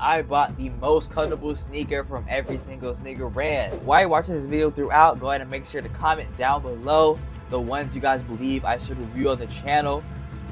I bought the most comfortable sneaker from every single sneaker brand. While you're watching this video throughout, go ahead and make sure to comment down below the ones you guys believe I should review on the channel.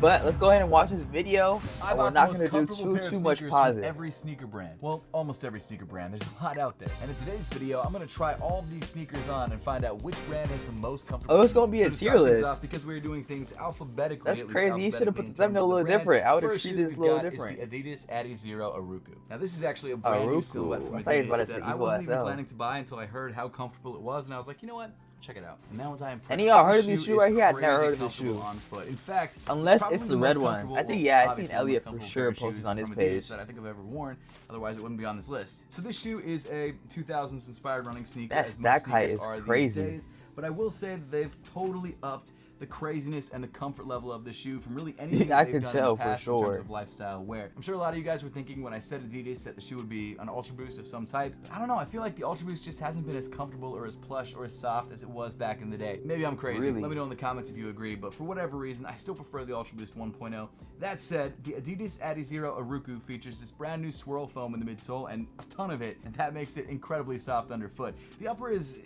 But let's go ahead and watch this video. We're not going to do too much pausing. Every sneaker brand. Well, almost every sneaker brand. There's a lot out there. And in today's video, I'm going to try all of these sneakers on and find out which brand has the most comfortable. Oh, it's going to be a tier list. Because we're doing things alphabetically. That's crazy. You should have put the thumbnail a little different. I would have treated this a little different. Is the Adidas Adizero Aruku. Now, this is actually a brand new silhouette from Adidas that I wasn't even planning to buy until I heard how comfortable it was, and I was like, you know what? Check it out. And that was I impressed. Any of y'all heard of this shoe right here? I've never heard of this shoe. On foot. In fact, unless it's the red one. I think, yeah, I've seen Elliot for sure posting on his page. That I think I've ever worn. Otherwise, it wouldn't be on this list. So this shoe is a 2000s inspired running sneaker. That stack height is crazy. But I will say that they've totally upped the craziness and the comfort level of the shoe from really anything I they've can done tell in the past for sure. in terms of lifestyle wear. I'm sure a lot of you guys were thinking when I said Adidas that the shoe would be an Ultra Boost of some type. I don't know, I feel like the Ultra Boost just hasn't been as comfortable or as plush or as soft as it was back in the day. Maybe I'm crazy. Really? Let me know in the comments if you agree, but for whatever reason, I still prefer the Ultra Boost 1.0. That said, the Adidas Adizero Aruku features this brand new swirl foam in the midsole and a ton of it, and that makes it incredibly soft underfoot. The upper is,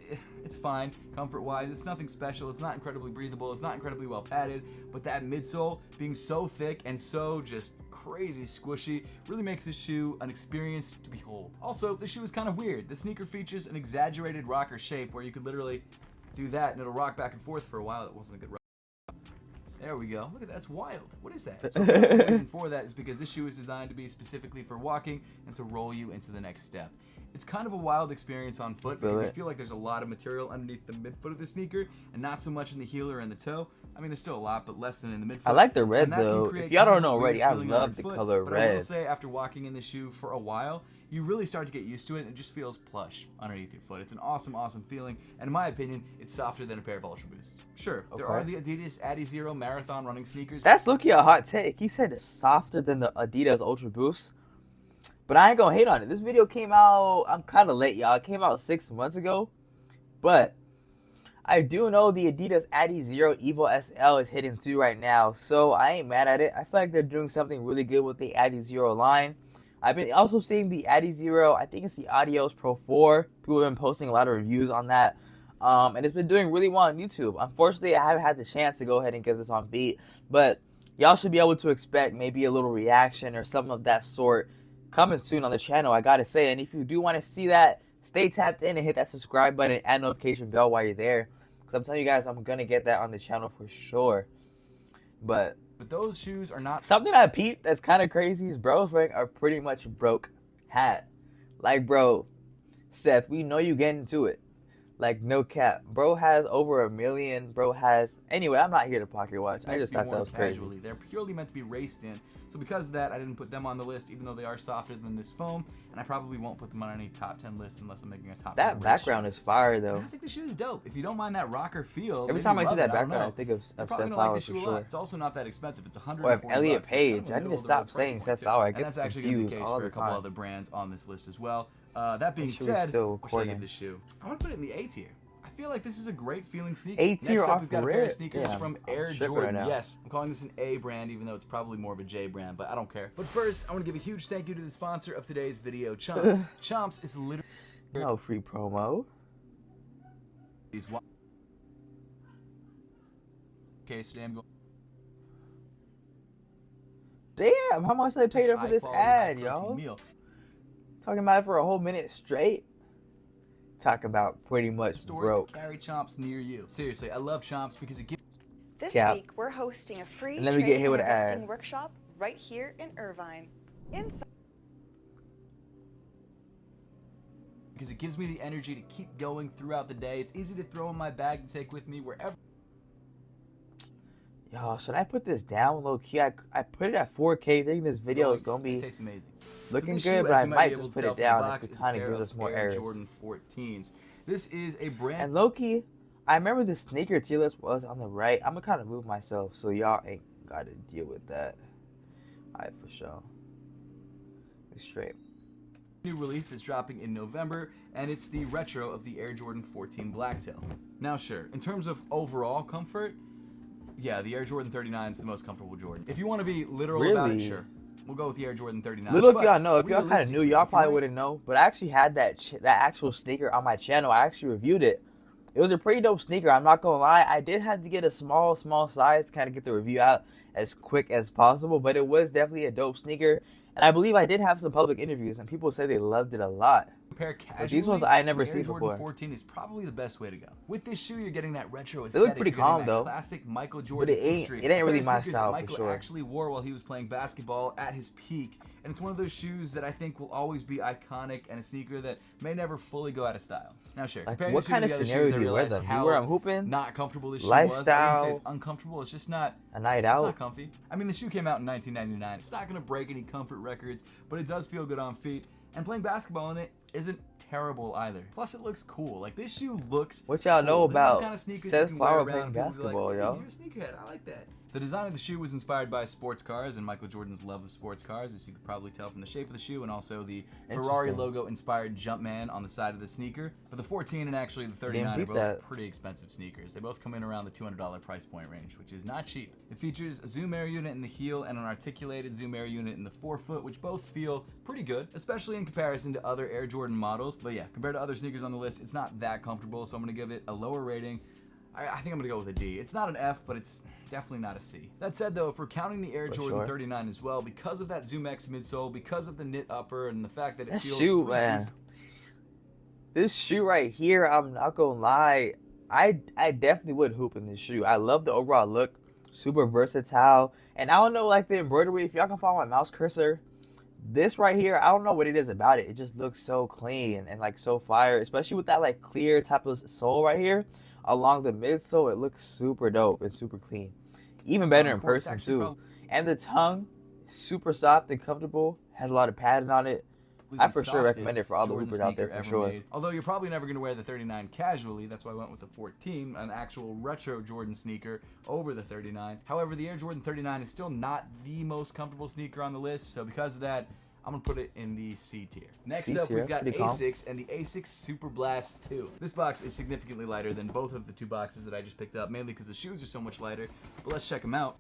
it's fine, comfort-wise. It's nothing special. It's not incredibly breathable. It's not incredibly well padded, but that midsole being so thick and so just crazy squishy really makes this shoe an experience to behold. Also, this shoe is kind of weird. The sneaker features an exaggerated rocker shape where you could literally do that and it'll rock back and forth for a while. It wasn't a good rock. There we go. Look at that. That's wild. What is that? So the reason for that is because this shoe is designed to be specifically for walking and to roll you into the next step. It's kind of a wild experience on foot because I feel like there's a lot of material underneath the midfoot of the sneaker and not so much in the heel or in the toe. I mean, there's still a lot, but less than in the midfoot. I like the red though. If y'all don't know already, I love the color red. But I will say, after walking in the shoe for a while, you really start to get used to it and it just feels plush underneath your foot. It's an awesome, awesome feeling. And in my opinion, it's softer than a pair of Ultra Boosts. Sure, there are the Adidas Adizero Marathon running sneakers. That's low-key a hot take. He said it's softer than the Adidas Ultra Boost. But I ain't gonna hate on it. This video came out, I'm kind of late, y'all. It came out 6 months ago. But I do know the Adidas Adizero Evo SL is hitting 2 right now. So I ain't mad at it. I feel like they're doing something really good with the Adizero line. I've been also seeing the Adizero, I think it's the Adios Pro 4. People have been posting a lot of reviews on that. And it's been doing really well on YouTube. Unfortunately, I haven't had the chance to go ahead and get this on beat. But y'all should be able to expect maybe a little reaction or something of that sort coming soon on the channel, I gotta say. And if you do want to see that, stay tapped in and hit that subscribe button and notification bell while you're there. Because I'm telling you guys, I'm going to get that on the channel for sure. But those shoes are not... Something I peeped that's kind of crazy is bro's wearing a pretty much broke hat. Like, bro, Seth, we know you getting into it. Like, no cap. Bro has over 1 million. Bro has... Anyway, I'm not here to pocket watch. I just thought that was crazy. They're purely meant to be raced in. So because of that, I didn't put them on the list, even though they are softer than this foam. And I probably won't put them on any top 10 list unless I'm making a top 10 That background is fire, though. And I think the shoe is dope. If you don't mind that rocker feel... Every time I see that background, I think of Seth Fowler for sure. It's also not that expensive. It's $140. Or if Elliot Page. I need to stop saying Seth Fowler. I get that's actually going to be the case for a couple other brands on this list as well. That being said, what should I give this shoe? I want to put it in the A tier. I feel like this is a great feeling sneaker. A tier Next up, off we've got a pair of sneakers from Air Jordan. Right, yes, I'm calling this an A brand, even though it's probably more of a J brand, but I don't care. But first, I want to give a huge thank you to the sponsor of today's video, Chomps. Chomps is literally... No free promo. Okay, so damn. Damn, how much they paid her for this ad, y'all? Talking about it for a whole minute straight. Talk about pretty much stores broke. That carry Chomps near you. Seriously, I love Chomps because it gives... This week, we're hosting a free trading and investing workshop right here in Irvine. Because it gives me the energy to keep going throughout the day. It's easy to throw in my bag and take with me wherever. Yo, should I put this down low key? I put it at 4K. Thinking this video is gonna be tastes amazing. Looking good, but I might just put it down if it kind of gives us more errors. Jordan 14s. This is a brand. And low key, I remember the sneaker tier list was on the right. I'm gonna kind of move myself so y'all ain't gotta deal with that. Alright, for sure. Straight. New release is dropping in November, and it's the retro of the Air Jordan 14 Blacktail. Now, sure, in terms of overall comfort, yeah, the Air Jordan 39 is the most comfortable Jordan. If you want to be literal about it, sure. We'll go with the Air Jordan 39. Little if y'all know, if y'all kind of knew, y'all probably wouldn't know. But I actually had that actual sneaker on my channel. I actually reviewed it. It was a pretty dope sneaker. I'm not gonna lie. I did have to get a small size to kind of get the review out as quick as possible. But it was definitely a dope sneaker. And I believe I did have some public interviews, and people said they loved it a lot. Compare casually, but these ones I never seen before. before. Air Jordan 14 is probably the best way to go. With this shoe, you're getting that retro aesthetic. They look pretty calm though. Classic Michael Jordan history. It ain't really my style Michael for sure. actually wore while he was playing basketball at his peak, and it's one of those shoes that I think will always be iconic and a sneaker that may never fully go out of style. Now, sure. Like, what kind of scenario do you wear them? You wear them hooping? Not comfortable this shoe lifestyle, was. I wouldn't say it's uncomfortable. It's just not a night out. It's not comfy. I mean, the shoe came out in 1999. It's not going to break any comfort records, but it does feel good on feet. And playing basketball in it isn't terrible either. Plus, it looks cool. Like, this shoe looks What y'all know cool. about kind of Seth Flower playing basketball, like, y'all? You're a sneakerhead. I like that. The design of the shoe was inspired by sports cars and Michael Jordan's love of sports cars, as you could probably tell from the shape of the shoe, and also the Ferrari logo-inspired Jumpman on the side of the sneaker. But the 14 and actually the 39 are both pretty expensive sneakers. They both come in around the $200 price point range, which is not cheap. It features a Zoom Air unit in the heel and an articulated Zoom Air unit in the forefoot, which both feel pretty good, especially in comparison to other Air Jordan models. But yeah, compared to other sneakers on the list, it's not that comfortable, so I'm going to give it a lower rating. I think I'm going to go with a D. It's not an F, but it's definitely not a C. That said, though, if we're counting the Air Jordan 39 as well, because of that Zoom X midsole, because of the knit upper, and the fact that it feels shoe, man. This shoe right here, I'm not going to lie, I definitely would hoop in this shoe. I love the overall look. Super versatile. And I don't know, like, the embroidery, if y'all can follow my mouse cursor, this right here, I don't know what it is about it. It just looks so clean and, like, so fire, especially with that, like, clear type of sole right here. Along the midsole, it looks super dope and super clean. Even better in person too. And the tongue, super soft and comfortable. Has a lot of padding on it. I for sure recommend it for all the hoopers out there for sure. Although you're probably never going to wear the 39 casually, that's why I went with the 14, an actual retro Jordan sneaker over the 39. However, the Air Jordan 39 is still not the most comfortable sneaker on the list, so because of that, I'm going to put it in the C tier. Next up, we've got Asics and the Asics Superblast 2. This box is significantly lighter than both of the two boxes that I just picked up, mainly because the shoes are so much lighter. But let's check them out.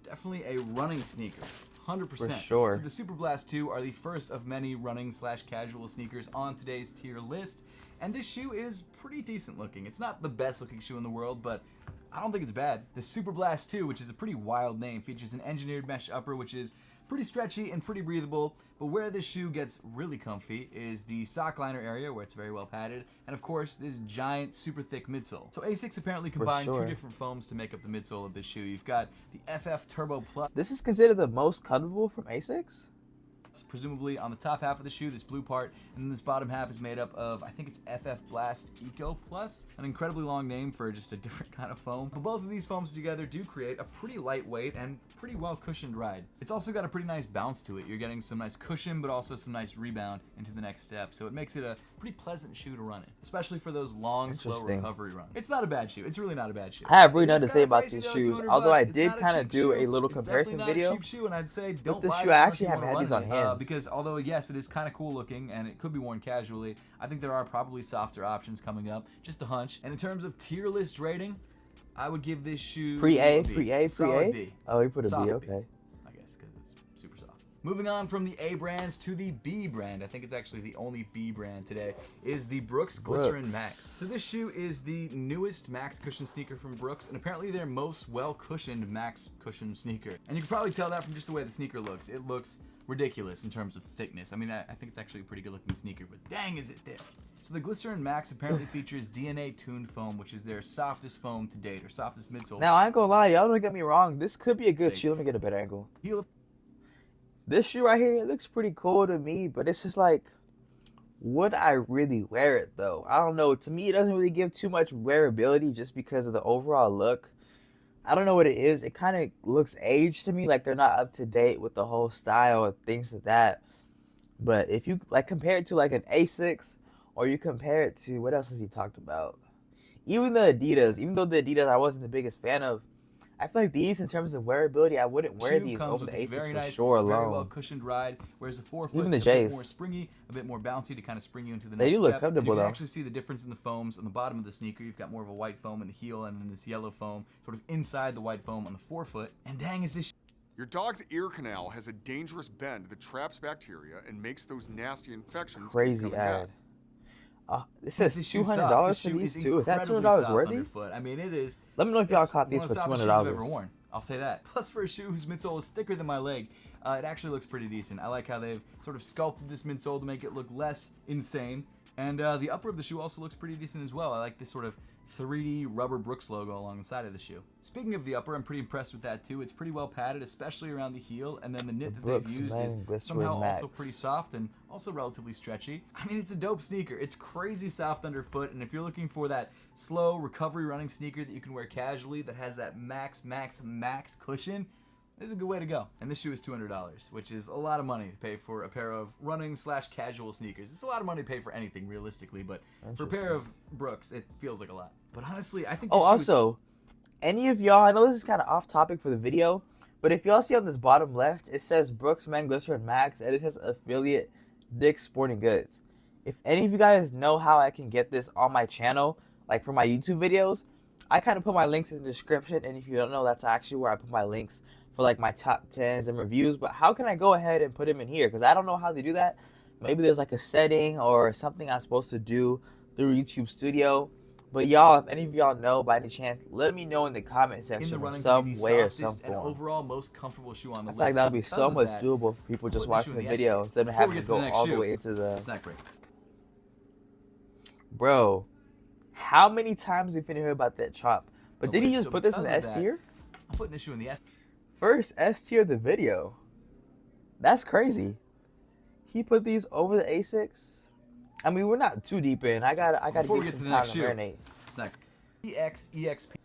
Definitely a running sneaker. 100%. For sure. So the Superblast 2 are the first of many running/casual sneakers on today's tier list. And this shoe is pretty decent looking. It's not the best looking shoe in the world, but I don't think it's bad. The Superblast 2, which is a pretty wild name, features an engineered mesh upper, which is pretty stretchy and pretty breathable, but where this shoe gets really comfy is the sock liner area, where it's very well padded, and of course this giant super thick midsole. So Asics apparently combined two different foams to make up the midsole of this shoe. You've got the FF Turbo Plus. This is considered the most comfortable from Asics? Presumably on the top half of the shoe, this blue part, and then this bottom half is made up of, I think it's FF Blast Eco Plus, an incredibly long name for just a different kind of foam. But both of these foams together do create a pretty lightweight and pretty well cushioned ride. It's also got a pretty nice bounce to it. You're getting some nice cushion, but also some nice rebound into the next step. So it makes it a pretty pleasant shoe to run in, especially for those long, slow recovery runs. It's not a bad shoe. It's really not a bad shoe. I have really nothing to say about these shoes, although I did kind of do a little comparison video. It's definitely not a cheap shoe, and I'd say don't buy this this shoe. I unless actually you haven't wanna had these run on it, hand. because although yes, it is kind of cool looking and it could be worn casually, I think there are probably softer options coming up. Just a hunch. And in terms of tier list rating, I would give this shoe pre-A. Oh, you put a B, okay. I guess because it's super soft. Moving on from the A brands to the B brand, I think it's actually the only B brand today, is the Brooks Glycerin Max. So this shoe is the newest Max cushion sneaker from Brooks, and apparently their most well-cushioned Max cushion sneaker. And you can probably tell that from just the way the sneaker looks. It looks ridiculous in terms of thickness. I mean, I think it's actually a pretty good looking sneaker, but dang is it thick. So the Glycerin Max apparently features DNA tuned foam, which is their softest foam to date, or softest midsole. Now, I ain't gonna lie, y'all don't get me wrong. This could be a good shoe. Let me get a better angle. This shoe right here, it looks pretty cool to me, but it's just like, would I really wear it though? I don't know. To me, it doesn't really give too much wearability just because of the overall look. I don't know what it is. It kind of looks aged to me, like they're not up to date with the whole style and things like that. But if you like compare it to like an Asics, or you compare it to, what else has he talked about? Even the Adidas, even though the Adidas I wasn't the biggest fan of, I feel like these, in terms of wearability, I wouldn't wear these over the Asics for sure alone. Very well cushioned ride, whereas the forefoot even the is a bit more springy, a bit more bouncy to kind of spring you into the next step. They do look comfortable though. You can though. actually see the difference in the foams on the bottom of the sneaker. You've got more of a white foam in the heel, and then this yellow foam sort of inside the white foam on the forefoot. And dang, is this Your dog's ear canal has a dangerous bend that traps bacteria and makes those nasty infections keep Crazy coming ad. back. It says $200 for these two. Is that $200 worthy? Underfoot. I mean, it is. Let me know if y'all caught these for $200. I've ever $200. worn. I'll say that. Plus, for a shoe whose midsole is thicker than my leg, it actually looks pretty decent. I like how they've sort of sculpted this midsole to make it look less insane. And the upper of the shoe also looks pretty decent as well. I like this sort of 3D rubber Brooks logo along the side of the shoe. Speaking of the upper, I'm pretty impressed with that too. It's pretty well padded, especially around the heel, and then the knit that they've used is somehow also pretty soft and also relatively stretchy. I mean, it's a dope sneaker. It's crazy soft underfoot, and if you're looking for that slow recovery running sneaker that you can wear casually that has that max cushion, this is a good way to go. And this shoe is $200, which is a lot of money to pay for a pair of running/casual sneakers. It's a lot of money to pay for anything, realistically, but for a pair of Brooks, it feels like a lot. But honestly, I think this also, any of y'all, I know this is kind of off topic for the video, but if y'all see on this bottom left, it says Brooks Men Glycerin Max, and it says affiliate Dick's Sporting Goods. If any of you guys know how I can get this on my channel, like for my YouTube videos, I kind of put my links in the description, and if you don't know, that's actually where I put my links for like my top 10s and reviews. But how can I go ahead and put them in here? Because I don't know how they do that. Maybe there's like a setting or something I'm supposed to do through YouTube Studio. But y'all, if any of y'all know by any chance, let me know in the comment section in some way or some form. Overall most comfortable shoe on the list. I feel like that would be so much doable for people just watching the video instead of having to go all the way into the... Snack break. Bro, how many times have you hear about that chop? But did he just put this in the S tier? I'm putting this shoe in the S. First S tier of the video. That's crazy. He put these over the Asics. I mean, we're not too deep in. I gotta get some time to marinate. Snack. EXP.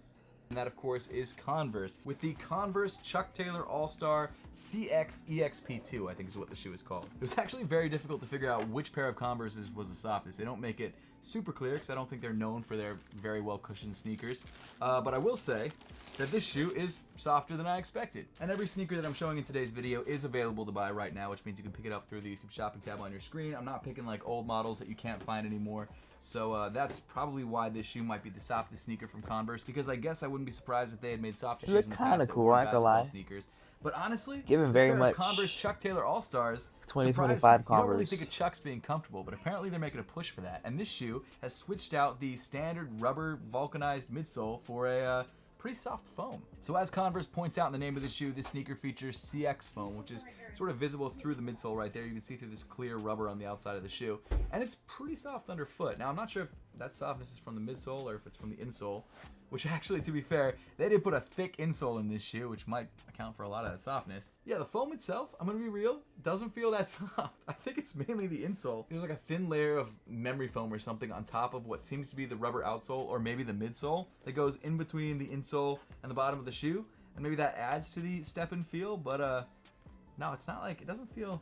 And that, of course, is Converse. With the Converse Chuck Taylor All-Star CX EXP2, I think is what the shoe is called. It was actually very difficult to figure out which pair of Converses was the softest. They don't make it super clear because I don't think they're known for their very well-cushioned sneakers. But I will say that this shoe is softer than I expected. And every sneaker that I'm showing in today's video is available to buy right now, which means you can pick it up through the YouTube shopping tab on your screen. I'm not picking like old models that you can't find anymore. So that's probably why this shoe might be the softest sneaker from Converse, because I guess I wouldn't be surprised if they had made softer shoes in the past that were basketball sneakers. But honestly, given very much Converse Chuck Taylor All-Stars 2025 Converse. You don't really think of Chucks being comfortable, but apparently they're making a push for that. And this shoe has switched out the standard rubber vulcanized midsole for a pretty soft foam. So as Converse points out in the name of the shoe, this sneaker features CX foam, which is sort of visible through the midsole right there. You can see through this clear rubber on the outside of the shoe. And it's pretty soft underfoot. Now, I'm not sure if that softness is from the midsole or if it's from the insole, which actually, to be fair, they did put a thick insole in this shoe, which might account for a lot of that softness. Yeah, the foam itself, I'm gonna be real, doesn't feel that soft. I think it's mainly the insole. There's like a thin layer of memory foam or something on top of what seems to be the rubber outsole or maybe the midsole that goes in between the insole and the bottom of the shoe, and maybe that adds to the step and feel, but no, it's not like, it doesn't feel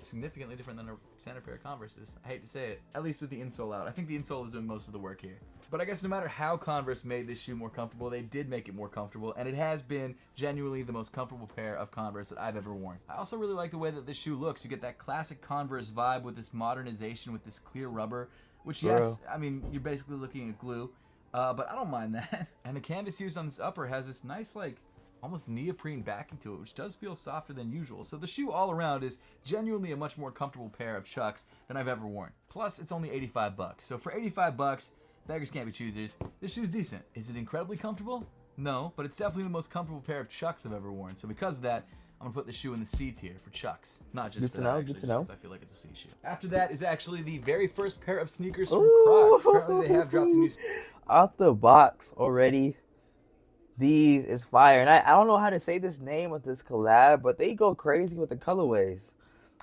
significantly different than a standard pair of Converses. I hate to say it, at least with the insole out. I think the insole is doing most of the work here. But I guess no matter how Converse made this shoe more comfortable, they did make it more comfortable, and it has been genuinely the most comfortable pair of Converse that I've ever worn. I also really like the way that this shoe looks. You get that classic Converse vibe with this modernization with this clear rubber, which, yes, I mean, you're basically looking at glue, but I don't mind that. And the canvas used on this upper has this nice, like, almost neoprene backing to it, which does feel softer than usual. So the shoe all around is genuinely a much more comfortable pair of Chucks than I've ever worn. Plus, it's only $85. So for $85, beggars can't be choosers. This shoe's decent. Is it incredibly comfortable? No, but it's definitely the most comfortable pair of Chucks I've ever worn. So because of that, I'm gonna put the shoe in the C tier for Chucks. Not just for that, actually, just because I feel like it's a C shoe. After that is actually the very first pair of sneakers from Crocs. Apparently they have dropped a new... Out the box already. These is fire. And I don't know how to say this name with this collab, but they go crazy with the colorways.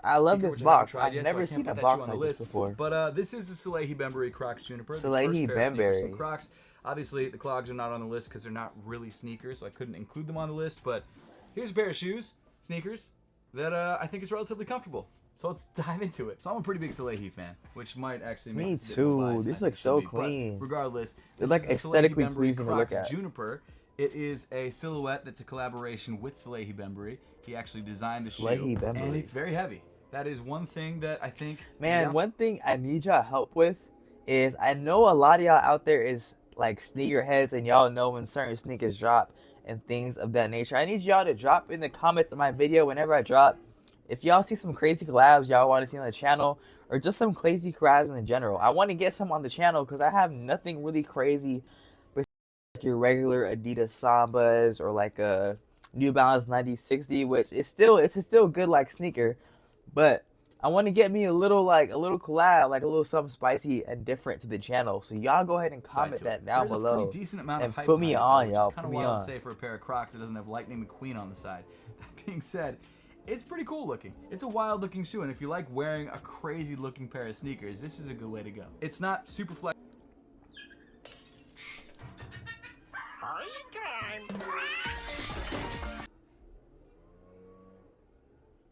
I love this box. I've never seen a box like this before. But this is the Salehi Bembury Crocs Juniper. Salehi Bembury. Crocs. Obviously, the clogs are not on the list because they're not really sneakers, so I couldn't include them on the list. But here's a pair of shoes, sneakers, that I think is relatively comfortable. So let's dive into it. So I'm a pretty big Salehi fan, which might actually make me too. These look so clean. But regardless, they're like aesthetically pleasing to look at. Juniper. It is a silhouette that's a collaboration with Salehi Bembury. He actually designed the shoe, and it's very heavy. That is one thing that I think... Man, one thing I need y'all help with is I know a lot of y'all out there is like sneaker heads, and y'all know when certain sneakers drop, and things of that nature. I need y'all to drop in the comments of my video whenever I drop. If y'all see some crazy collabs y'all want to see on the channel, or just some crazy collabs in general. I want to get some on the channel because I have nothing really crazy but your regular Adidas Sambas or like a New Balance 9060, which is still, it's a still good like sneaker, but I want to get me a little collab, like a little something spicy and different to the channel. So y'all go ahead and comment that down below. There's a pretty decent amount of hype put me on, y'all. It's kind of wild to say for a pair of Crocs that doesn't have Lightning McQueen on the side. That being said, it's pretty cool looking. It's a wild looking shoe, and if you like wearing a crazy looking pair of sneakers, this is a good way to go. It's not super flexible.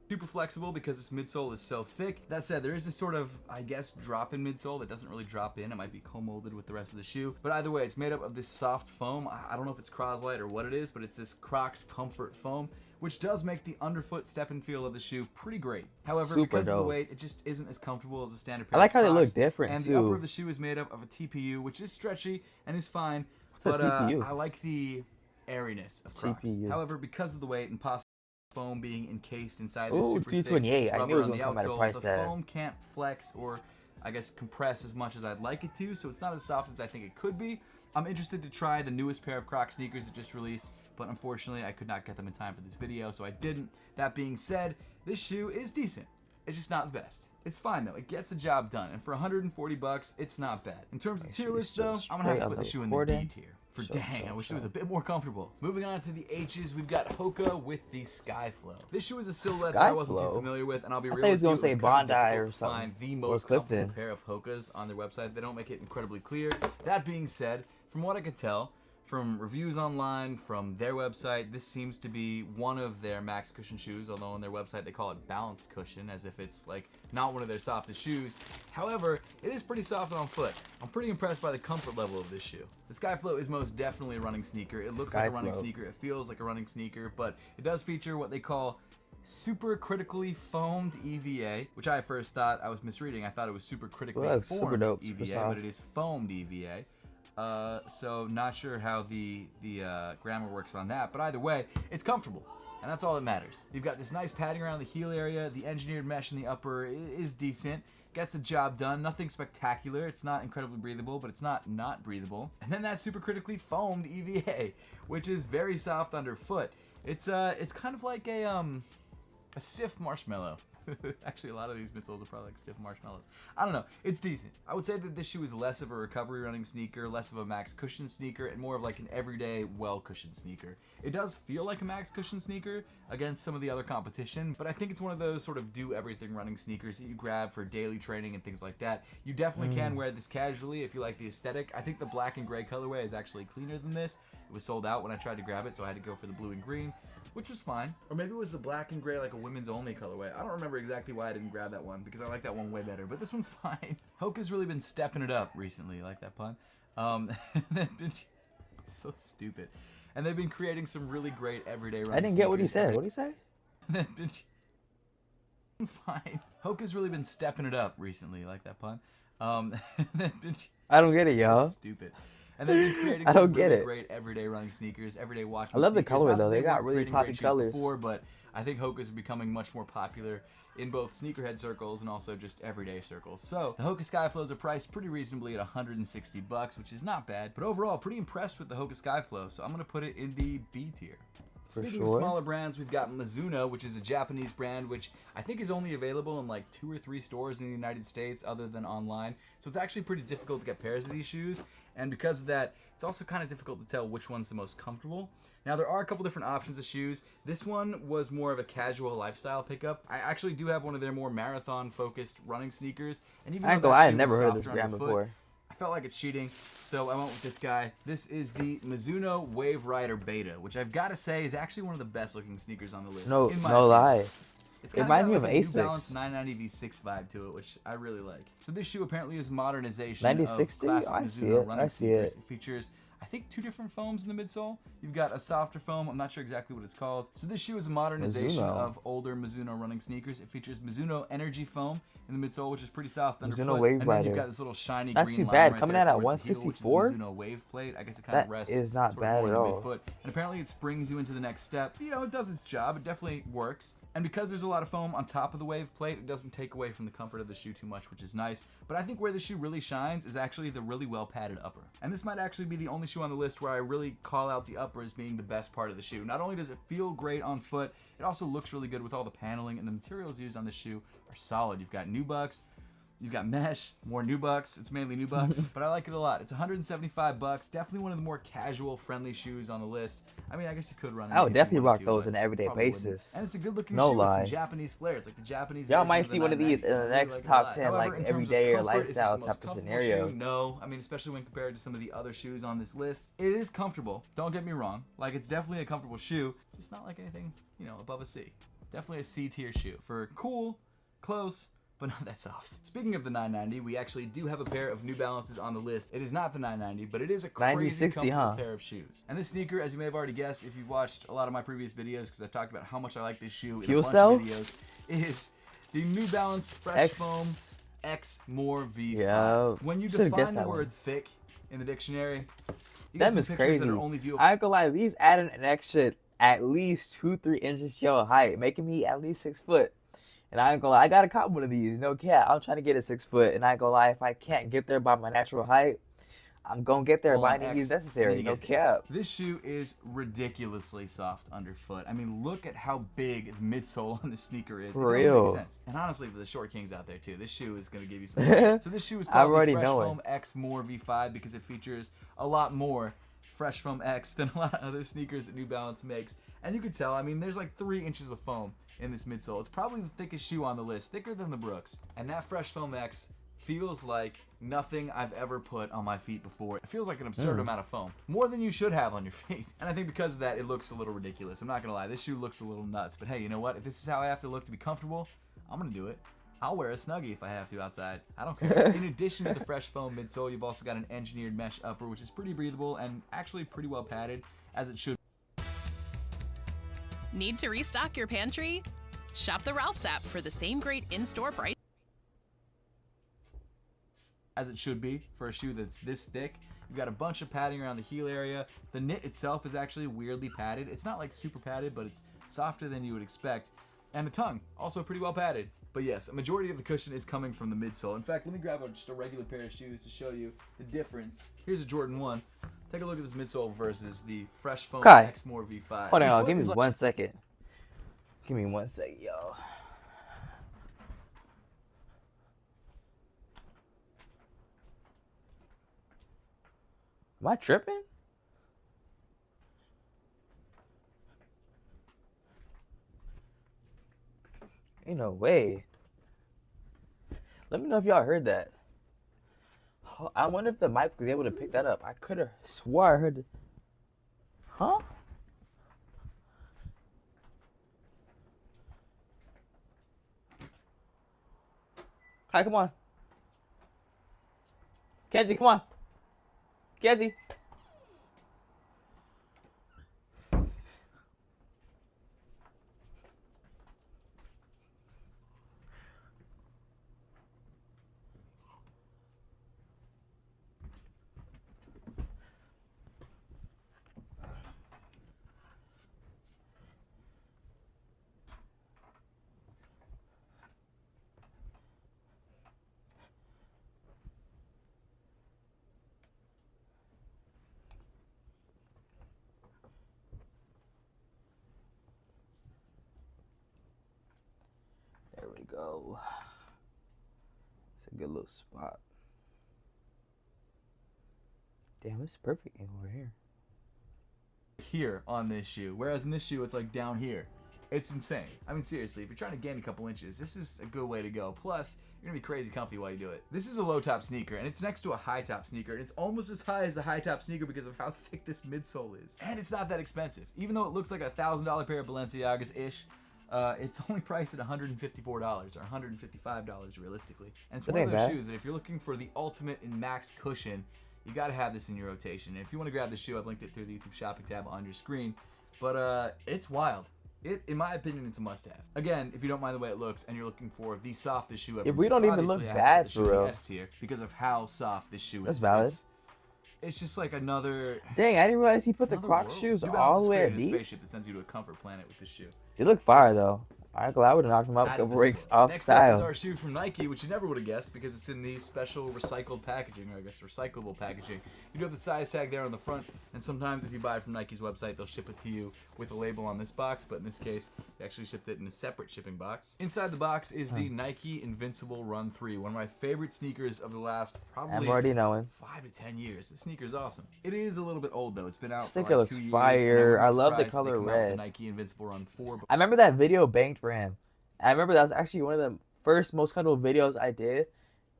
Super flexible because its midsole is so thick. That said, there is this sort of, I guess, drop in midsole that doesn't really drop in. It might be co-molded with the rest of the shoe. But either way, it's made up of this soft foam. I don't know if it's Croslite or what it is, but it's this Crocs Comfort foam, which does make the underfoot step and feel of the shoe pretty great. However, because of the weight, it just isn't as comfortable as a standard pair I like of how Crocs. they look different, and too. the upper of the shoe is made up of a TPU, which is stretchy and is fine. But I like the airiness of Crocs. TPU. However, because of the weight and possibly foam being encased inside the super thick T28. I knew it was on the gonna come at a outsole, price the tag. foam can't flex or, I guess, compress as much as I'd like it to, so it's not as soft as I think it could be. I'm interested to try the newest pair of Crocs sneakers that just released, but unfortunately I could not get them in time for this video, so I didn't. That being said, this shoe is decent. It's just not the best. It's fine though, it gets the job done, and for 140 bucks, it's not bad. In terms of tier list though, I'm gonna have to put the shoe in the D tier. I wish it was a bit more comfortable. Moving on to the H's, we've got Hoka with the Skyflow. This shoe is a silhouette that I wasn't too familiar with, and I'll be real with you, I thought he was gonna say Bondi or something. Find the most comfortable pair of Hokas on their website. They don't make it incredibly clear. That being said, from what I could tell, from reviews online, from their website, this seems to be one of their max cushion shoes, although on their website they call it balanced cushion, as if it's like not one of their softest shoes. However, it is pretty soft on foot. I'm pretty impressed by the comfort level of this shoe. The Skyflow is most definitely a running sneaker. It looks like a running sneaker, it feels like a running sneaker, but it does feature what they call super critically foamed EVA, which I first thought I was misreading. I thought it was super critically formed EVA, but it is foamed EVA. So not sure how the grammar works on that, but either way, it's comfortable, and that's all that matters. You've got this nice padding around the heel area. The engineered mesh in the upper is decent, gets the job done. Nothing spectacular. It's not incredibly breathable, but it's not breathable. And then that super critically foamed EVA, which is very soft underfoot. It's kind of like a stiff marshmallow. Actually, a lot of these midsoles are probably like stiff marshmallows. I don't know. It's decent. I would say that this shoe is less of a recovery running sneaker, less of a max cushion sneaker, and more of like an everyday well-cushioned sneaker. It does feel like a max cushion sneaker against some of the other competition, but I think it's one of those sort of do-everything running sneakers that you grab for daily training and things like that. You definitely can wear this casually if you like the aesthetic. I think the black and gray colorway is actually cleaner than this. It was sold out when I tried to grab it, so I had to go for the blue and green, which was fine. Or maybe it was the black and gray, like a women's only colorway. I don't remember exactly why I didn't grab that one, because I like that one way better, but this one's fine. Hoka's really been stepping it up recently, like that pun. So stupid. And they've been creating some really great everyday running. I didn't get what he said. What did he say? It's fine. Hoka's really been stepping it up recently, like that pun. I don't get it, y'all. So stupid. And they've been creating some really great everyday running sneakers, everyday walking sneakers. I love the color though. They got really poppy colors. Before, but I think Hoka's becoming much more popular in both sneakerhead circles and also just everyday circles. So the Hoka Skyflows are priced pretty reasonably at 160 bucks, which is not bad. But overall, pretty impressed with the Hoka Skyflow. So I'm gonna put it in the B tier. Speaking of smaller brands, we've got Mizuno, which is a Japanese brand, which I think is only available in like 2 or 3 stores in the United States other than online. So it's actually pretty difficult to get pairs of these shoes. And because of that, it's also kind of difficult to tell which one's the most comfortable. Now, there are a couple different options of shoes. This one was more of a casual lifestyle pickup. I actually do have one of their more marathon-focused running sneakers. And even though I had never heard of this brand before. I felt like it's cheating, so I went with this guy. This is the Mizuno Wave Rider Beta, which I've got to say is actually one of the best looking sneakers on the list. No lie. It reminds me of like Asics. New Balance 990 V6 vibe to it, which I really like. So this shoe apparently is modernization 9060? of classic Mizuno running sneakers. It features I think 2 different foams in the midsole. You've got a softer foam. I'm not sure exactly what it's called. So this shoe is a modernization of older Mizuno running sneakers. It features Mizuno Energy foam in the midsole, which is pretty soft underfoot. Mizuno Wave and then you've got this little shiny not green too line bad. right Coming there out at towards the heel, 164. which is a Mizuno Wave plate. I guess it kind of rests. That is not sort of bad more at in the all. midfoot. And apparently it springs you into the next step. You know, it does its job. It definitely works. And because there's a lot of foam on top of the Wave plate, it doesn't take away from the comfort of the shoe too much, which is nice. But I think where the shoe really shines is actually the really well padded upper. And this might actually be the only shoe on the list where I really call out the upper as being the best part of the shoe. Not only does it feel great on foot, it also looks really good with all the paneling, and the materials used on this shoe are solid. You've got nubucks, you've got mesh, more nubucks. It's mainly nubucks, but I like it a lot. It's $175. Definitely one of the more casual, friendly shoes on the list. I mean, I guess you could run. I would definitely rock those on an everyday basis. And it's a good-looking no shoe lie. with some Japanese flair. It's like the Japanese. Y'all might see one of these in the next like top 10, However, like in terms of everyday or comfort, it's not lifestyle the most type of comfortable scenario. shoe. No, I mean, especially when compared to some of the other shoes on this list, it is comfortable. Don't get me wrong. Like, it's definitely a comfortable shoe. Just not like anything, you know, above a C. Definitely a C tier shoe for cool, close, but not that soft. Speaking of the 990, we actually do have a pair of New Balances on the list. It is not the 990, but it is a crazy comfortable pair of shoes. And this sneaker, as you may have already guessed if you've watched a lot of my previous videos, because I've talked about how much I like this shoe in a bunch of videos, is the New Balance Fresh Foam X More V5. Yeah, when you define the word thick in the dictionary, you that get is some pictures crazy. that are only viewable. I ain't gonna lie, these adding an extra at least 2-3 inches to your height, making me at least 6 foot. And I ain't gonna lie, I gotta cop one of these. No cap, I'm trying to get a 6 foot, and I ain't gonna lie, if I can't get there by my natural height, I'm gonna get there by any means necessary. No cap. This shoe is ridiculously soft underfoot. I mean, look at how big the midsole on this sneaker is. For it doesn't real. make sense. And honestly, for the short kings out there too, this shoe is gonna give you some. So this shoe is called the Fresh Foam X More V5 because it features a lot more Fresh Foam X than a lot of other sneakers that New Balance makes. And you can tell, I mean, there's like 3 inches of foam in this midsole. It's probably the thickest shoe on the list, thicker than the Brooks. And that Fresh Foam X feels like nothing I've ever put on my feet before. It feels like an absurd amount of foam. More than you should have on your feet. And I think because of that, it looks a little ridiculous. I'm not gonna lie, this shoe looks a little nuts. But hey, you know what? If this is how I have to look to be comfortable, I'm gonna do it. I'll wear a Snuggie if I have to outside. I don't care. In addition to the Fresh Foam midsole, you've also got an engineered mesh upper, which is pretty breathable and actually pretty well padded, as it should. Need to restock your pantry? Shop the Ralph's app for the same great in-store price. As it should be for a shoe that's this thick. You've got a bunch of padding around the heel area. The knit itself is actually weirdly padded. It's not like super padded, but it's softer than you would expect. And the tongue, also pretty well padded. But yes, a majority of the cushion is coming from the midsole. In fact, let me grab just a regular pair of shoes to show you the difference. Here's a Jordan 1. Take a look at this midsole versus the Fresh Foam X More V5. Hold on, give me 1 second. Give me 1 second, yo. Am I tripping? Ain't no way. Let me know if y'all heard that. I wonder if the mic was able to pick that up. I could have swore I heard it. Huh? Kai, come on. Kenzie, come on. Kenzie. There we go. It's a good little spot. Damn, it's perfect over here. Here on this shoe, whereas in this shoe it's like down here. It's insane. I mean, seriously, if you're trying to gain a couple inches, this is a good way to go. Plus, you're gonna be crazy comfy while you do it. This is a low top sneaker, and it's next to a high top sneaker, and it's almost as high as the high top sneaker because of how thick this midsole is. And it's not that expensive, even though it looks like a $1,000 pair of Balenciagas-ish. It's only priced at $154 or $155 realistically. And it's one of those shoes that if you're looking for the ultimate in max cushion, you got to have this in your rotation. And if you want to grab the shoe, I've linked it through the YouTube shopping tab on your screen. But it's wild. In my opinion, it's a must-have. Again, if you don't mind the way it looks and you're looking for the softest shoe ever. If we don't even look bad for real. S tier because of how soft this shoe is. That's valid. It's just like another. Dang, I didn't realize he put the Crocs shoes all the way at D. A spaceship that sends you to a comfort planet with this shoe. They look fire though. I would have knocked him up a couple breaks off Next style. up is our shoe from Nike, which you never would have guessed because it's in the special recycled packaging, or I guess recyclable packaging. You do have the size tag there on the front, and sometimes if you buy it from Nike's website, they'll ship it to you with a label on this box, but in this case, they actually shipped it in a separate shipping box. Inside the box is the Nike Invincible Run 3, one of my favorite sneakers of the last probably I'm already knowing. 5 to 10 years. This sneaker is awesome. It is a little bit old though. It's been out This for like 2 years. looks fire. I love the color red. red. The Nike Invincible Run 4. I remember that video banged for him. And I remember that was actually one of the first most comfortable videos I did,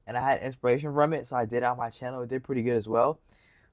and I had inspiration from it, so I did it on my channel. It did pretty good as well.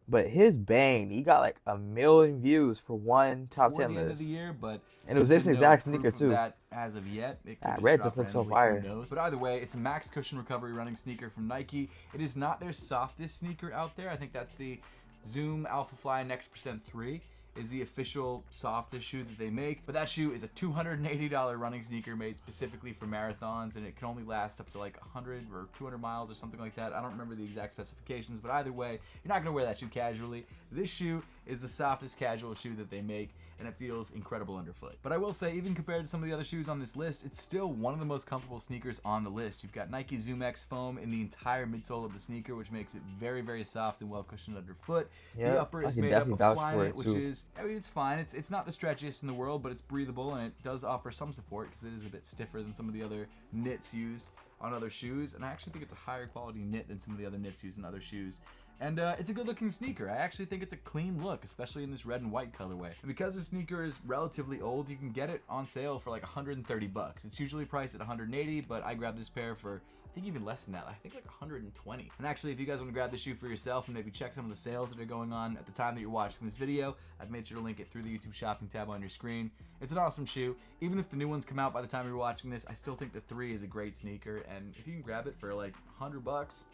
But his bang, he got like 1 million views for one top 10 the end list. of the year, but and it was this exact sneaker too. That as of yet, it could red just looks so fire. But either way, it's a max cushion recovery running sneaker from Nike. It is not their softest sneaker out there. I think that's the Zoom Alpha Fly Next Percent 3. Is the official softest shoe that they make. But that shoe is a $280 running sneaker made specifically for marathons, and it can only last up to like 100 or 200 miles or something like that. I don't remember the exact specifications, but either way, you're not gonna wear that shoe casually. This shoe is the softest casual shoe that they make, and it feels incredible underfoot. But I will say, even compared to some of the other shoes on this list, it's still one of the most comfortable sneakers on the list. You've got Nike Zoom X foam in the entire midsole of the sneaker, which makes it very, very soft and well cushioned underfoot. Yeah, the upper is made up of Flyknit, which is, I mean, it's fine. It's not the stretchiest in the world, but it's breathable, and it does offer some support because it is a bit stiffer than some of the other knits used on other shoes. And I actually think it's a higher quality knit than some of the other knits used in other shoes. And it's a good looking sneaker. I actually think it's a clean look, especially in this red and white colorway. And because this sneaker is relatively old, you can get it on sale for like 130 bucks. It's usually priced at 180, but I grabbed this pair for, I think even less than that. I think like 120. And actually, if you guys want to grab this shoe for yourself and maybe check some of the sales that are going on at the time that you're watching this video, I've made sure to link it through the YouTube shopping tab on your screen. It's an awesome shoe. Even if the new ones come out by the time you're watching this, I still think the 3 is a great sneaker. And if you can grab it for like 100 bucks,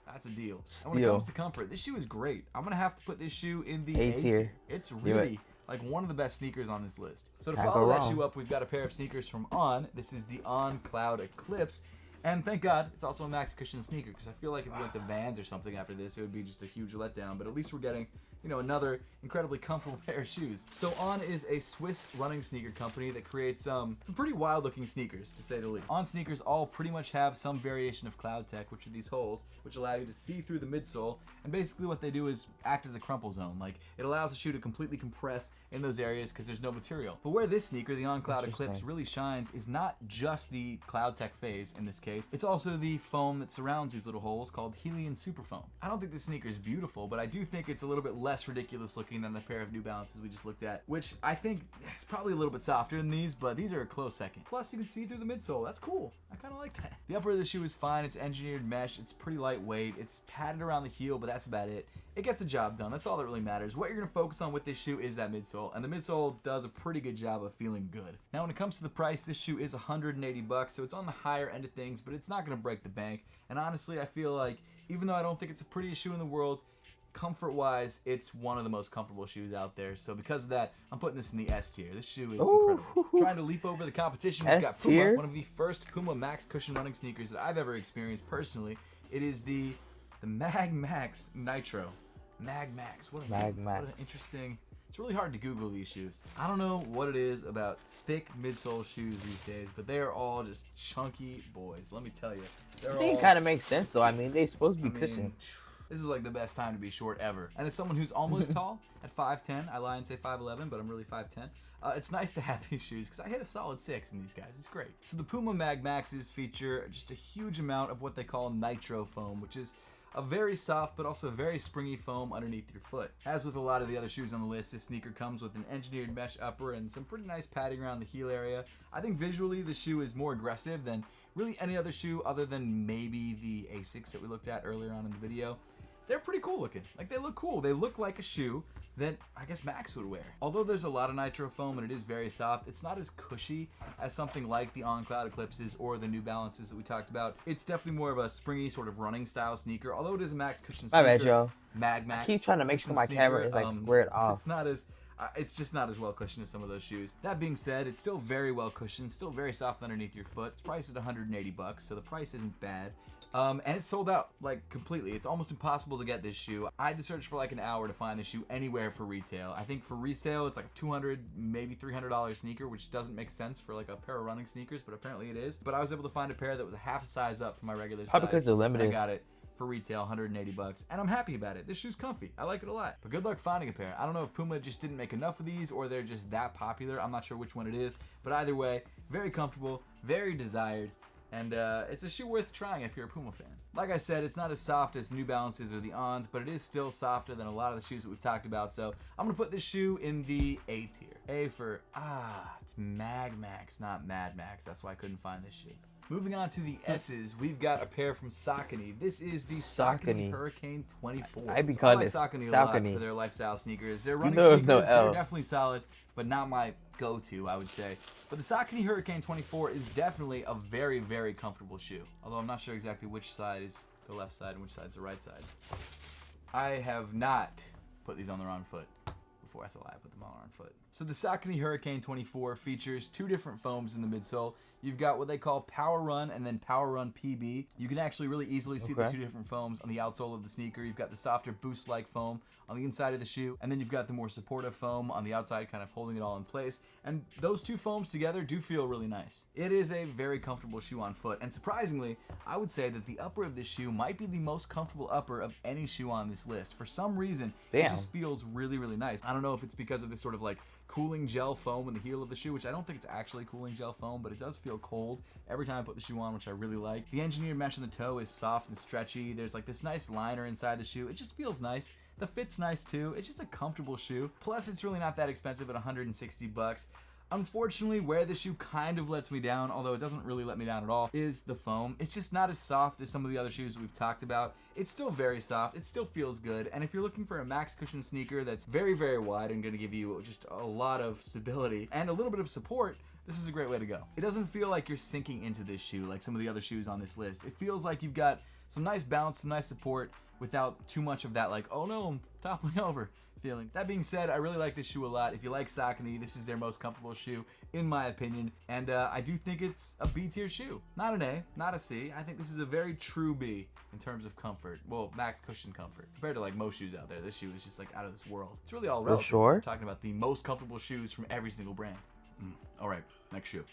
that's a deal. And when it comes to comfort, this shoe is great. I'm gonna have to put this shoe in the A tier. It's really like one of the best sneakers on this list. So to follow that shoe up, we've got a pair of sneakers from On. This is the On Cloud Eclipse. And thank God, it's also a max cushion sneaker, because I feel like if we went to Vans or something after this, it would be just a huge letdown. But at least we're getting, you know, another incredibly comfortable pair of shoes. So On is a Swiss running sneaker company that creates some pretty wild looking sneakers, to say the least. On sneakers all pretty much have some variation of cloud tech, which are these holes, which allow you to see through the midsole. And basically what they do is act as a crumple zone. Like, it allows the shoe to completely compress in those areas because there's no material. But where this sneaker, the On Cloud Eclipse, really shines is not just the cloud tech phase in this case. It's also the foam that surrounds these little holes called Helium Super Foam. I don't think this sneaker is beautiful, but I do think it's a little bit less ridiculous looking than the pair of New Balances we just looked at, which I think is probably a little bit softer than these, but these are a close second. Plus, you can see through the midsole. That's cool. I kind of like that. The upper of the shoe is fine. It's engineered mesh. It's pretty lightweight. It's padded around the heel, but that's about it. It gets the job done. That's all that really matters. What you're going to focus on with this shoe is that midsole, and the midsole does a pretty good job of feeling good. Now, when it comes to the price, this shoe is 180 bucks, so it's on the higher end of things, but it's not going to break the bank. And honestly, I feel like, even though I don't think it's the prettiest shoe in the world, comfort-wise, it's one of the most comfortable shoes out there. So because of that, I'm putting this in the S tier. This shoe is incredible. Trying to leap over the competition, we've got Puma, one of the first Puma Max cushion running sneakers that I've ever experienced personally. It is the Mag Max Nitro. Mag Max. What an interesting... It's really hard to Google these shoes. I don't know what it is about thick midsole shoes these days, but they are all just chunky boys. Let me tell you. I think it kind of makes sense, though. I mean, they're supposed to be cushioned. This is like the best time to be short ever. And as someone who's almost tall, at 5'10", I lie and say 5'11", but I'm really 5'10". It's nice to have these shoes because I hit a solid 6 in these guys. It's great. So the Puma Mag Maxes feature just a huge amount of what they call nitro foam, which is a very soft but also very springy foam underneath your foot. As with a lot of the other shoes on the list, this sneaker comes with an engineered mesh upper and some pretty nice padding around the heel area. I think visually the shoe is more aggressive than really any other shoe other than maybe the Asics that we looked at earlier on in the video. they're pretty cool looking. Like, they look cool. They look like a shoe that I guess Max would wear. Although there's a lot of nitro foam and it is very soft, it's not as cushy as something like the On Cloud Eclipses or the New Balances that we talked about. It's definitely more of a springy sort of running style sneaker, although it is a Max cushion sneaker. My bad, Joe. Mag Max. I keep trying to make sure my camera is like squared off. It's not as it's just not as well cushioned as some of those shoes. That being said, it's still very well cushioned, still very soft underneath your foot. It's priced at $180, so the price isn't bad. And it's sold out, like, completely. It's almost impossible to get this shoe. I had to search for like an hour to find this shoe anywhere for retail. I think for resale, it's like a $200, maybe $300 sneaker, which doesn't make sense for like a pair of running sneakers, but apparently it is. But I was able to find a pair that was a half a size up from my regular size. Probably because they're limited. I got it for retail, $180, and I'm happy about it. This shoe's comfy. I like it a lot. But good luck finding a pair. I don't know if Puma just didn't make enough of these or they're just that popular. I'm not sure which one it is, but either way, very comfortable, very desired, and it's a shoe worth trying if you're a Puma fan. Like I said, it's not as soft as New Balances or the Ons, but it is still softer than a lot of the shoes that we've talked about, so I'm going to put this shoe in the A tier. A for, it's Mag Max, not Mad Max. That's why I couldn't find this shoe. Moving on to the S's, we've got a pair from Saucony. This is the Saucony Hurricane 24. I be calling it Saucony a lot for their lifestyle sneakers. Their running sneakers, no they're definitely solid, but not my go-to, I would say. But the Saucony Hurricane 24 is definitely a very, very comfortable shoe. Although I'm not sure exactly which side is the left side and which side is the right side. I have not put these on the wrong foot. Before I said I put them on the wrong foot. So the Saucony Hurricane 24 features two different foams in the midsole. You've got what they call Power Run and then Power Run PB. You can actually really easily see the two different foams on the outsole of the sneaker. You've got the softer boost-like foam on the inside of the shoe, and then you've got the more supportive foam on the outside, kind of holding it all in place. And those two foams together do feel really nice. It is a very comfortable shoe on foot, and surprisingly, I would say that the upper of this shoe might be the most comfortable upper of any shoe on this list. For some reason, it just feels really, really nice. I don't know if it's because of this sort of like cooling gel foam in the heel of the shoe, which I don't think it's actually cooling gel foam, but it does feel cold every time I put the shoe on, which I really like. The engineered mesh on the toe is soft and stretchy. There's like this nice liner inside the shoe. It just feels nice. The fit's nice too. It's just a comfortable shoe. Plus, it's really not that expensive at $160. Unfortunately, where the shoe kind of lets me down, although it doesn't really let me down at all, is the foam. It's just not as soft as some of the other shoes we've talked about. It's still very soft. It still feels good. And if you're looking for a max cushion sneaker that's very, very wide and going to give you just a lot of stability and a little bit of support, this is a great way to go. It doesn't feel like you're sinking into this shoe like some of the other shoes on this list. It feels like you've got some nice bounce, some nice support without too much of that like, oh no, I'm toppling over feeling. That being said, I really like this shoe a lot. If you like Saucony, this is their most comfortable shoe, in my opinion, and I do think it's a B tier shoe. Not an A, not a C. I think this is a very true B in terms of comfort. Well, max cushion comfort. Compared to like most shoes out there, this shoe is just like out of this world. It's really all relative. We're talking about the most comfortable shoes from every single brand. All right, next shoe.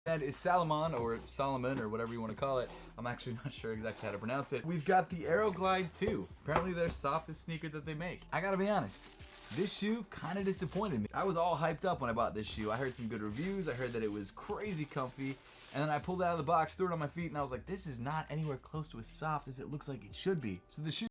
That is Salomon, or Salomon, or whatever you want to call it. I'm actually not sure exactly how to pronounce it. We've got the Aeroglide 2. Apparently their softest sneaker that they make. I gotta be honest, this shoe kind of disappointed me. I was all hyped up when I bought this shoe. I heard some good reviews. I heard that it was crazy comfy. And then I pulled it out of the box, threw it on my feet, and I was like, this is not anywhere close to as soft as it looks like it should be. So the shoe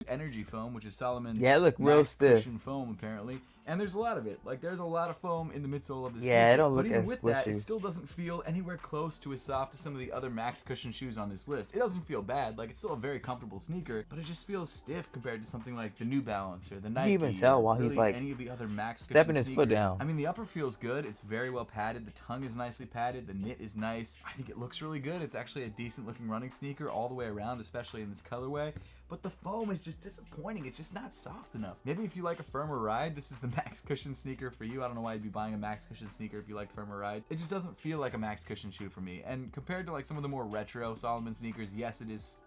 Energy foam, which is Salomon's real stiff cushion foam apparently, and there's a lot of it. Like there's a lot of foam in the midsole of the sneaker. It don't look but even as with squishy. that, it still doesn't feel anywhere close to as soft as some of the other max cushion shoes on this list. It doesn't feel bad. Like it's still a very comfortable sneaker, but it just feels stiff compared to something like the New Balance or the Nike. You can even tell while really he's like any of the other max stepping cushion his sneakers. foot down. I mean, the upper feels good. It's very well padded. The tongue is nicely padded. The knit is nice. I think it looks really good. It's actually a decent looking running sneaker all the way around, especially in this colorway. But the foam is just disappointing. It's just not soft enough. Maybe if you like a firmer ride, this is the max cushion sneaker for you. I don't know why you'd be buying a max cushion sneaker if you like firmer ride. It just doesn't feel like a max cushion shoe for me. And compared to like some of the more retro Salomon sneakers, yes, it is,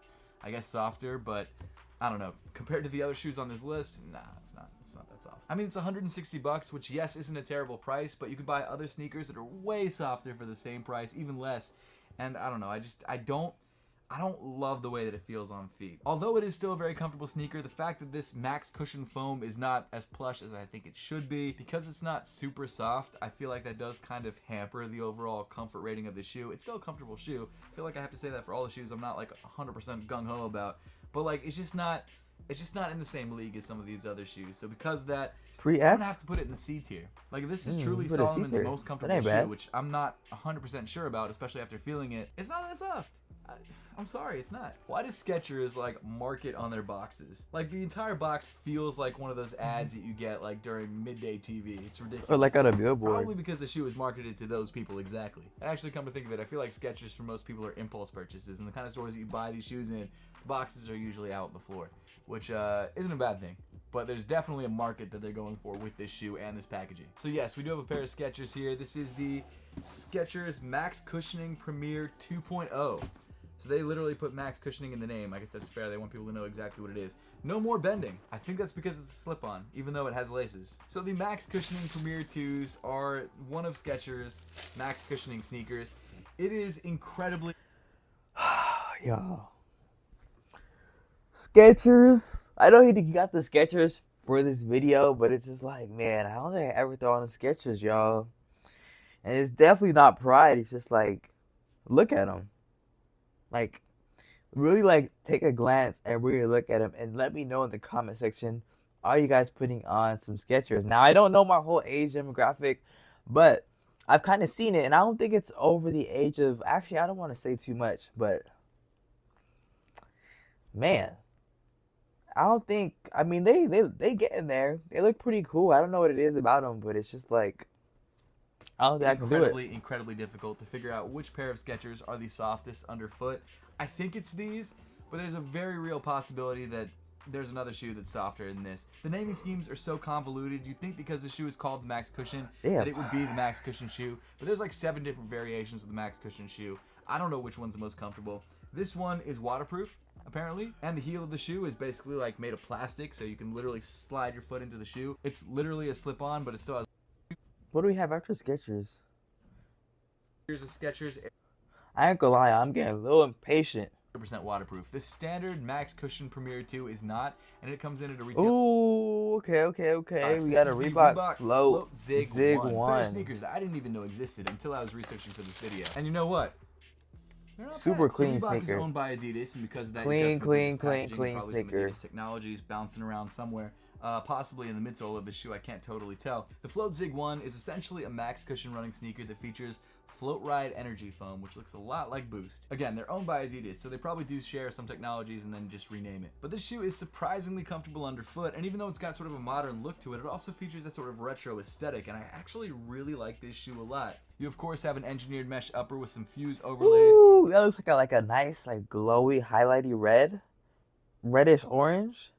I guess, softer, but I don't know. Compared to the other shoes on this list, nah, it's not that soft. I mean, it's $160, which yes, isn't a terrible price, but you could buy other sneakers that are way softer for the same price, even less. And I don't know, I don't love the way that it feels on feet. Although it is still a very comfortable sneaker, the fact that this max cushion foam is not as plush as I think it should be, because it's not super soft, I feel like that does kind of hamper the overall comfort rating of the shoe. It's still a comfortable shoe. I feel like I have to say that for all the shoes I'm not like 100% gung-ho about, but like it's just not in the same league as some of these other shoes. So because of that, I'm gonna have to put it in the C tier. Like if this is truly Salomon's most comfortable shoe, which I'm not 100% sure about, especially after feeling it, it's not that soft. I'm sorry, it's not. Why does Skechers like market on their boxes? Like the entire box feels like one of those ads that you get like during midday TV. It's ridiculous. Or like on a billboard. Probably because the shoe is marketed to those people exactly. And actually, come to think of it, I feel like Skechers for most people are impulse purchases, and the kind of stores that you buy these shoes in, the boxes are usually out on the floor, which isn't a bad thing. But there's definitely a market that they're going for with this shoe and this packaging. So yes, we do have a pair of Skechers here. This is the Skechers Max Cushioning Premier 2.0. So they literally put Max Cushioning in the name. I guess that's fair. They want people to know exactly what it is. No more bending. I think that's because it's a slip-on, even though it has laces. So the Max Cushioning Premier 2s are one of Skechers' Max Cushioning sneakers. It is incredibly... Yo. Skechers. I know he got the Skechers for this video, but it's just like, man, I don't think I ever throw on the Skechers, y'all. And it's definitely not pride. It's just like, look at them. Like, really, like, take a glance and really look at them and let me know in the comment section, are you guys putting on some Skechers? Now, I don't know my whole age demographic, but I've kind of seen it, and I don't think it's over the age of, actually, I don't want to say too much, but, man, I don't think, I mean, they get in there. They look pretty cool. I don't know what it is about them, but it's just like, I don't think I can do it. Incredibly difficult to figure out which pair of Skechers are the softest underfoot. I think it's these, but there's a very real possibility that there's another shoe that's softer than this. The naming schemes are so convoluted. You'd think because the shoe is called the Max Cushion that it would be the Max Cushion shoe, but there's like 7 different variations of the Max Cushion shoe. I don't know which one's the most comfortable. This one is waterproof, apparently, and the heel of the shoe is basically like made of plastic, so you can literally slide your foot into the shoe. It's literally a slip-on, but it still has... What do we have after Skechers? Here's a Skechers. I ain't gonna lie, I'm getting a little impatient. 100% waterproof. The standard Max Cushion Premier 2 is not, and it comes in at a retail. Ooh, okay. We got a Reebok Float Zig One. Pair of sneakers that I didn't even know existed until I was researching for this video. And you know what? Super clean Reebok sneaker. Is owned by Adidas, and because of that, clean probably sneaker. some Adidas technologies bouncing around somewhere. Possibly in the midsole of the shoe, I can't totally tell. The Float Zig One is essentially a Max Cushion running sneaker that features Float Ride energy foam, which looks a lot like Boost. Again, they're owned by Adidas, so they probably do share some technologies and then just rename it. But this shoe is surprisingly comfortable underfoot, and even though it's got sort of a modern look to it, it also features that sort of retro aesthetic, and I actually really like this shoe a lot. You of course have an engineered mesh upper with some fuse overlays. Ooh, that looks like a nice, like glowy, highlighty red, reddish orange.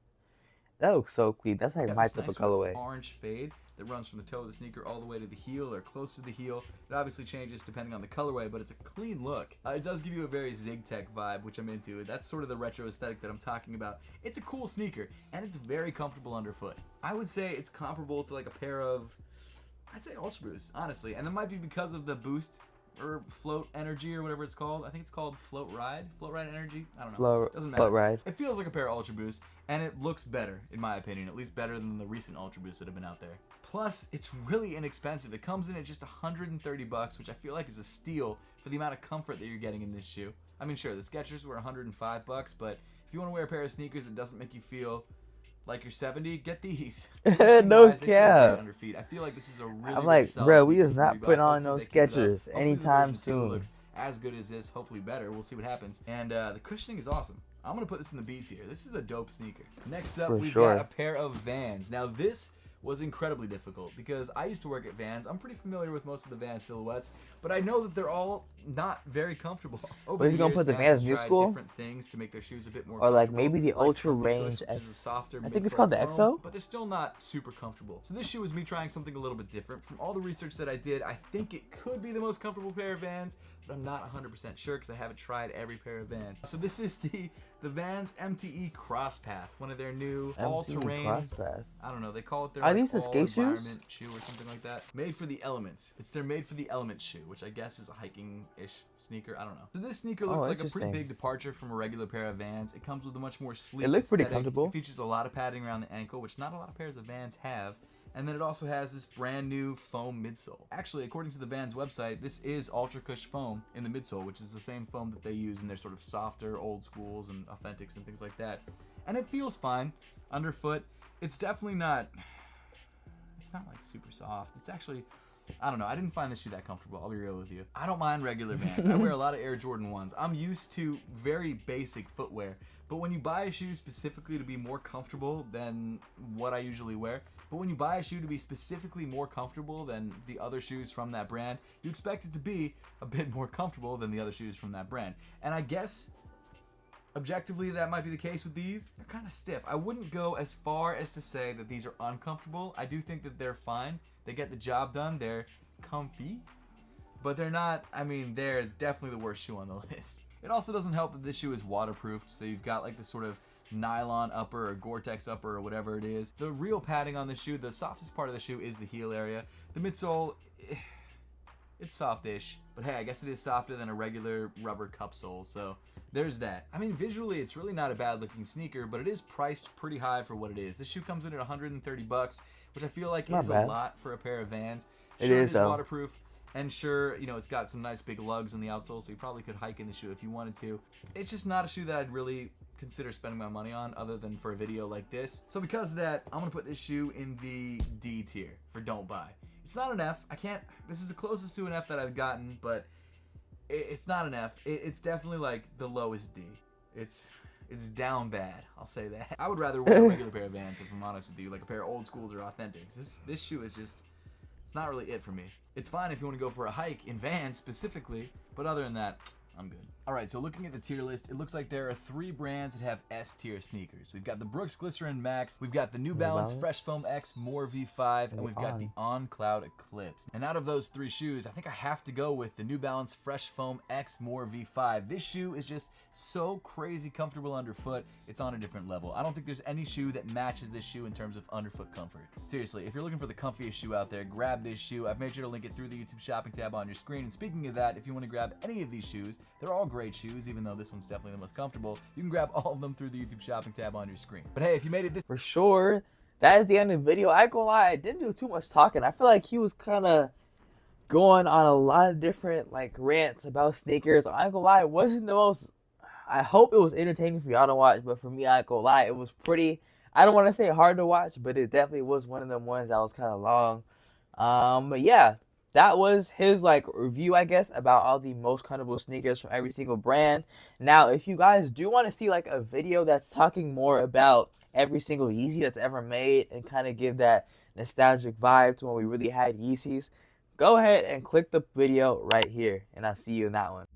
That looks so clean. That's like my type of colorway. Orange fade that runs from the toe of the sneaker all the way to the heel or close to the heel. It obviously changes depending on the colorway, but it's a clean look. It does give you a very ZigTech vibe, which I'm into. That's sort of the retro aesthetic that I'm talking about. It's a cool sneaker, and it's very comfortable underfoot. I would say it's comparable to like a pair of, I'd say Ultra Boost, honestly. And it might be because of the Boost or Float Energy or whatever it's called. I think it's called Float Ride Energy. I don't know. Doesn't matter. Float Ride. It feels like a pair of Ultra Boosts, and it looks better, in my opinion, at least better than the recent Ultra Boosts that have been out there. Plus, it's really inexpensive. It comes in at just $130, which I feel like is a steal for the amount of comfort that you're getting in this shoe. I mean, sure, the Skechers were $105, but if you want to wear a pair of sneakers that doesn't make you feel like you're 70, get these. No cap. Under feet. I feel like this is a really, I'm like, bro, we is not putting on no Skechers anytime soon. Looks as good as this, hopefully better. We'll see what happens. And the cushioning is awesome. I'm gonna put this in the B tier. This is a dope sneaker. Next up, we've got a pair of Vans. Now this was incredibly difficult because I used to work at Vans. I'm pretty familiar with most of the Vans silhouettes, but I know that they're all not very comfortable. Over the years, gonna put the Vans New School? Different things to make their shoes a bit more or like maybe the Ultra Range X. I think it's called the XO, but they're still not super comfortable. So this shoe was me trying something a little bit different. From all the research that I did, I think it could be the most comfortable pair of Vans, but I'm not 100% sure because I haven't tried every pair of Vans. So this is the Vans MTE Crosspath, one of their new all-terrain. Crosspath. I don't know. They call it their are these the skate shoes? Shoe or something like that. Made for the elements. It's their made for the elements shoe, which I guess is a hiking-ish sneaker. I don't know. So this sneaker looks like a pretty big departure from a regular pair of Vans. It comes with a much more sleek It looks aesthetic. pretty comfortable. It features a lot of padding around the ankle, which not a lot of pairs of Vans have. And then it also has this brand new foam midsole. Actually, according to the Vans website, this is Ultra Cush foam in the midsole, which is the same foam that they use in their sort of softer old schools and authentics and things like that. And it feels fine underfoot. It's definitely not, it's not like super soft. It's actually I don't know. I didn't find this shoe that comfortable. I'll be real with you. I don't mind regular Vans. I wear a lot of Air Jordan 1s. I'm used to very basic footwear. But when you buy a shoe specifically to be more comfortable than what I usually wear, but when you buy a shoe to be specifically more comfortable than the other shoes from that brand, you expect it to be a bit more comfortable than the other shoes from that brand. And I guess objectively that might be the case with these. They're kind of stiff. I wouldn't go as far as to say that these are uncomfortable. I do think that they're fine. They get the job done. They're comfy, but they're not, I mean, they're definitely the worst shoe on the list. It also doesn't help that this shoe is waterproofed, so you've got like this sort of nylon upper or Gore-Tex upper or whatever it is. The real padding on this shoe, the softest part of the shoe is the heel area. The midsole, it's softish, but hey, I guess it is softer than a regular rubber cup sole, so there's that. I mean, visually, it's really not a bad looking sneaker, but it is priced pretty high for what it is. This shoe comes in at $130, which I feel like is a lot for a pair of Vans. Sure, it is waterproof. And sure, you know, it's got some nice big lugs on the outsole, so you probably could hike in the shoe if you wanted to. It's just not a shoe that I'd really consider spending my money on other than for a video like this. So because of that, I'm going to put this shoe in the D tier for don't buy. It's not an F. This is the closest to an F that I've gotten, but it's not an F. It's definitely like the lowest D. It's down bad, I'll say that. I would rather wear a regular pair of Vans, if I'm honest with you, like a pair of old schools or authentics. This shoe is just, it's not really it for me. It's fine if you want to go for a hike in Vans specifically, but other than that, I'm good. Alright, so looking at the tier list, it looks like there are 3 brands that have S-tier sneakers. We've got the Brooks Glycerin Max, we've got the New Balance Fresh Foam X More V5, and we've got the Cloud Eclipse. And out of those 3 shoes, I think I have to go with the New Balance Fresh Foam X More V5. This shoe is just so crazy comfortable underfoot, it's on a different level. I don't think there's any shoe that matches this shoe in terms of underfoot comfort. Seriously, if you're looking for the comfiest shoe out there, grab this shoe. I've made sure to link it through the YouTube shopping tab on your screen. And speaking of that, if you want to grab any of these shoes, they're all great shoes, even though this one's definitely the most comfortable. You can grab all of them through the YouTube shopping tab on your screen. But hey, if you made it this for sure, that is the end of the video. I ain't gonna lie, I didn't do too much talking. I feel like he was kind of going on a lot of different like rants about sneakers. I ain't gonna lie, it wasn't the most, I hope it was entertaining for y'all to watch, but for me, I ain't gonna lie, it was pretty, I don't want to say hard to watch, but it definitely was one of them ones that was kind of long. But yeah, that was his like review, I guess, about all the most comfortable sneakers from every single brand. Now, if you guys do want to see like a video that's talking more about every single Yeezy that's ever made and kind of give that nostalgic vibe to when we really had Yeezys, go ahead and click the video right here, and I'll see you in that one.